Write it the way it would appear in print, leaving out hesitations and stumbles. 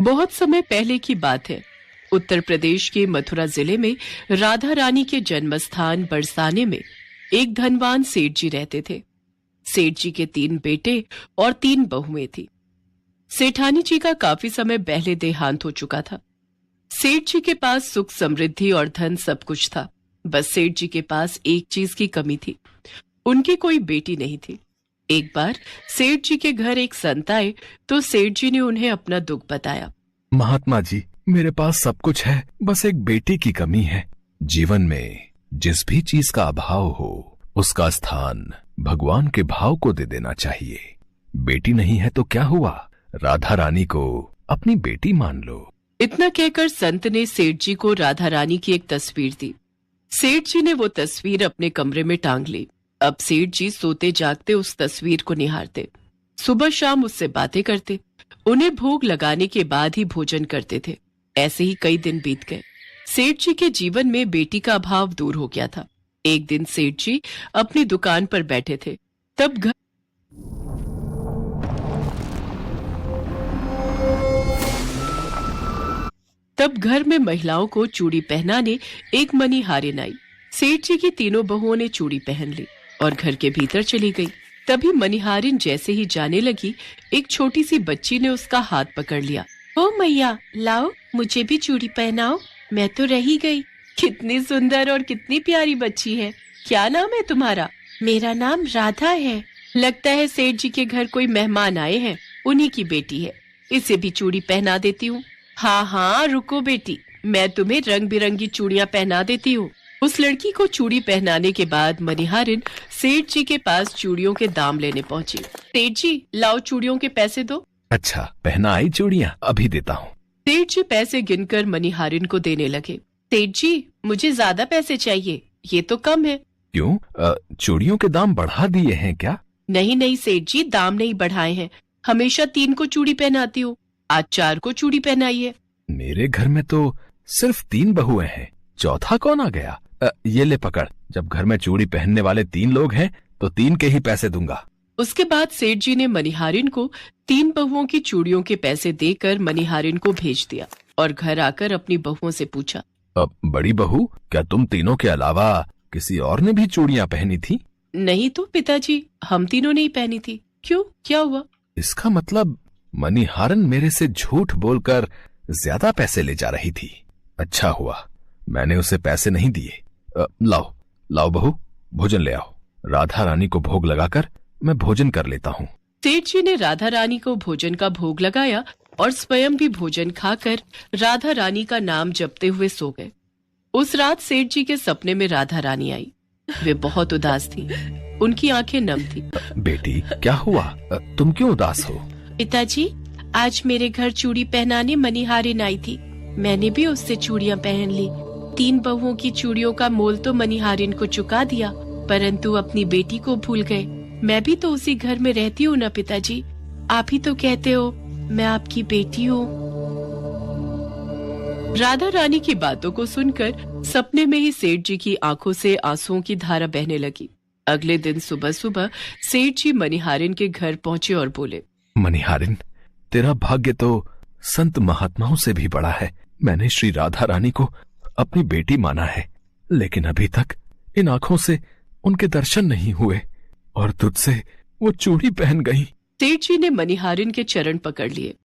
बहुत समय पहले की बात है। उत्तर प्रदेश के मथुरा जिले में राधा रानी के जन्म स्थान बरसाने में एक धनवान सेठ जी रहते थे। सेठ जी के 3 बेटे और 3 बहुएं थी। सेठानी जी का काफी समय पहले देहांत हो चुका था। सेठ जी के पास सुख समृद्धि और धन सब कुछ था। बस सेठ जी के पास एक चीज की कमी थी, उनकी कोई बेटी नहीं थी। एक बार सेठ जी के घर एक संत आए तो सेठ जी ने उन्हें अपना दुख बताया। महात्मा जी, मेरे पास सब कुछ है, बस एक बेटी की कमी है। जीवन में जिस भी चीज का अभाव हो उसका स्थान भगवान के भाव को दे देना चाहिए। बेटी नहीं है तो क्या हुआ, राधा रानी को अपनी बेटी मान लो। इतना कहकर संत ने सेठ जी को राधा रानी की एक तस्वीर दी। सेठ जी ने वो तस्वीर अपने कमरे में टांग ली। अब सेठ जी सोते जागते उस तस्वीर को निहारते, सुबह शाम उससे बातें करते, उन्हें भोग लगाने के बाद ही भोजन करते थे। ऐसे ही कई दिन बीत गए। सेठ जी के जीवन में बेटी का अभाव दूर हो गया था। एक दिन सेठ जी अपनी दुकान पर बैठे थे, तब घर में महिलाओं को चूड़ी पहनाने एक मनिहारिन आई। सेठ जी की तीनों बहुओं ने चूड़ी पहन ली और घर के भीतर चली गई। तभी मनिहारिन जैसे ही जाने लगी, एक छोटी सी बच्ची ने उसका हाथ पकड़ लिया। ओ मैया, लाओ मुझे भी चूड़ी पहनाओ, मैं तो रही गई। कितनी सुंदर और कितनी प्यारी बच्ची है। क्या नाम है तुम्हारा? मेरा नाम राधा है। लगता है सेठ जी के घर कोई मेहमान आए हैं, उन्हीं की बेटी है। इसे भी चूड़ी पहना देती हूँ। हाँ हाँ रुको बेटी, मैं तुम्हें रंग बिरंगी चूड़ियाँ पहना देती हूँ। उस लड़की को चूड़ी पहनाने के बाद मनिहारिन सेठ जी के पास चूड़ियों के दाम लेने पहुंची। सेठ जी, लाओ चूड़ियों के पैसे दो। अच्छा, पहना आई चूड़ियाँ, अभी देता हूँ। सेठ जी पैसे गिनकर मनिहारिन को देने लगे। सेठ जी, मुझे ज्यादा पैसे चाहिए, ये तो कम है। क्यों, चूड़ियों के दाम बढ़ा दिए हैं क्या? नहीं नहीं सेठ जी, दाम नहीं बढ़ाए हैं। हमेशा 3 को चूड़ी पहनाती हूँ, आज 4 को चूड़ी पहनाई है। मेरे घर में तो सिर्फ 3 बहुएं हैं, चौथा कौन आ गया? ये ले पकड़, जब घर में चूड़ी पहनने वाले 3 लोग हैं तो 3 के ही पैसे दूंगा। उसके बाद सेठ जी ने मनिहारिन को 3 बहुओं की चूड़ियों के पैसे देकर मनिहारिन को भेज दिया और घर आकर अपनी बहुओं से पूछा, बड़ी बहू, क्या तुम तीनों के अलावा किसी और ने भी चूड़ियाँ पहनी थी? नहीं तो पिताजी, हम तीनों ने ही पहनी थी। क्यों, क्या हुआ? इसका मतलब मनिहारिन मेरे से झूठ बोलकर ज्यादा पैसे ले जा रही थी। अच्छा हुआ मैंने उसे पैसे नहीं दिए। लाओ लाओ बहू, भोजन ले आओ। राधा रानी को भोग लगाकर मैं भोजन कर लेता हूँ। सेठ जी ने राधा रानी को भोजन का भोग लगाया और स्वयं भी भोजन खाकर राधा रानी का नाम जपते हुए सो गए। उस रात सेठ जी के सपने में राधा रानी आई। वे बहुत उदास थी, उनकी आंखें नम थी। बेटी, क्या हुआ, तुम क्यों उदास हो? पिताजी, आज मेरे घर चूड़ी पहनाने मनिहारिन आई थी। मैंने भी उससे चूड़ियाँ पहन ली। 3 बहुओं की चूड़ियों का मोल तो मनिहारिन को चुका दिया, परंतु अपनी बेटी को भूल गए। मैं भी तो उसी घर में रहती हूँ ना पिताजी, आप ही तो कहते हो मैं आपकी बेटी हूँ। राधा रानी की बातों को सुनकर सपने में ही सेठ जी की आंखों से आंसुओं की धारा बहने लगी। अगले दिन सुबह सुबह सेठ जी मनिहारिन के घर पहुंचे और बोले, मनिहारिन, तेरा भाग्य तो संत महात्माओं से भी बड़ा है। मैंने श्री राधा रानी को अपनी बेटी माना है, लेकिन अभी तक इन आंखों से उनके दर्शन नहीं हुए और तुझसे वो चूड़ी पहन गई। सेठ जी ने मनिहारिन के चरण पकड़ लिए